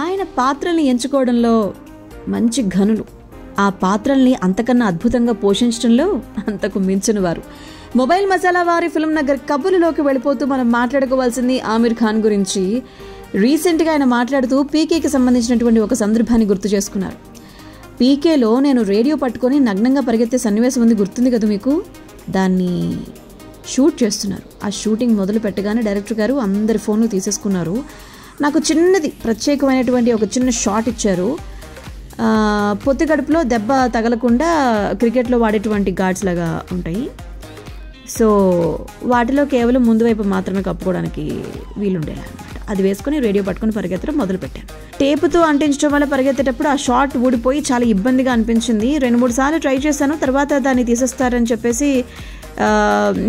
ఆయన పాత్రల్ని ఎంచుకోవడంలో మంచి ఘనులు. ఆ పాత్రల్ని అంతకన్నా అద్భుతంగా పోషించడంలో అంతకు మించిన వారు. మొబైల్ మసాలా వారి ఫిల్మ్ నగర్ కబుర్లోకి వెళ్ళిపోతూ మనం మాట్లాడుకోవాల్సింది ఆమిర్ ఖాన్ గురించి. రీసెంట్గా ఆయన మాట్లాడుతూ పీకేకి సంబంధించినటువంటి ఒక సందర్భాన్ని గుర్తు చేసుకున్నారు. పీకేలో నేను రేడియో పట్టుకొని నగ్నంగా పరిగెత్తే సన్నివేశం ఉంది, గుర్తుంది కదా మీకు? దాన్ని షూట్ చేస్తున్నారు. ఆ షూటింగ్ మొదలు పెట్టగానే డైరెక్టర్ గారు అందరి ఫోన్లు తీసేసుకున్నారు. నాకు చిన్నది ప్రత్యేకమైనటువంటి ఒక చిన్న షాట్ ఇచ్చారు. పొత్తి కడుపులో దెబ్బ తగలకుండా క్రికెట్లో వాడేటువంటి గార్డ్స్ లాగా ఉంటాయి. సో వాటిలో కేవలం ముందు వైపు మాత్రమే కప్పుకోవడానికి వీలుండేలా అనమాట. అది వేసుకొని రేడియో పట్టుకొని పరిగెత్తడం మొదలుపెట్టాను. టేపుతో అంటించడం వల్ల పరిగెత్తేటప్పుడు ఆ షాట్ ఊడిపోయి చాలా ఇబ్బందిగా అనిపించింది. 2-3 సార్లు ట్రై చేశాను. తర్వాత దాన్ని తీసేస్తారని చెప్పేసి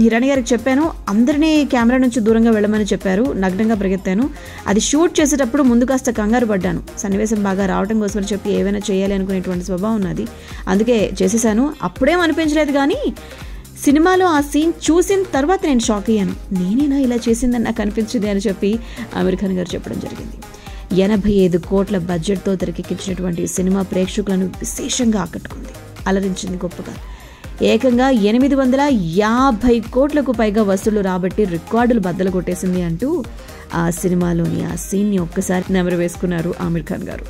హిరణి గారికి చెప్పాను. అందరినీ కెమెరా నుంచి దూరంగా వెళ్ళమని చెప్పారు. నగ్నంగా పరిగెత్తాను. అది షూట్ చేసేటప్పుడు ముందు కాస్త కంగారు పడ్డాను. సన్నివేశం బాగా రావడం కోసమని చెప్పి ఏవైనా చేయాలి అనుకునేటువంటి స్వభావం ఉన్నది. అందుకే చేసేసాను. అప్పుడేం అనిపించలేదు, కానీ సినిమాలో ఆ సీన్ చూసిన తర్వాత నేను షాక్ అయ్యాను. నేనేనా ఇలా చేసిందని నాకు అనిపించింది అని చెప్పి ఆమిర్ ఖాన్ గారు చెప్పడం జరిగింది. 85 కోట్ల బడ్జెట్తో తెరకెక్కించినటువంటి సినిమా ప్రేక్షకులను విశేషంగా ఆకట్టుకుంది, అలరించింది గొప్పగా. ఏకంగా 850 కోట్లకు పైగా వసూళ్లు రాబట్టి రికార్డులు బద్దలు కొట్టేసింది అంటూ ఆ సినిమాలోని ఆ సీన్ని ఒక్కసారి నెమరు వేసుకున్నారు ఆమిర్ ఖాన్ గారు.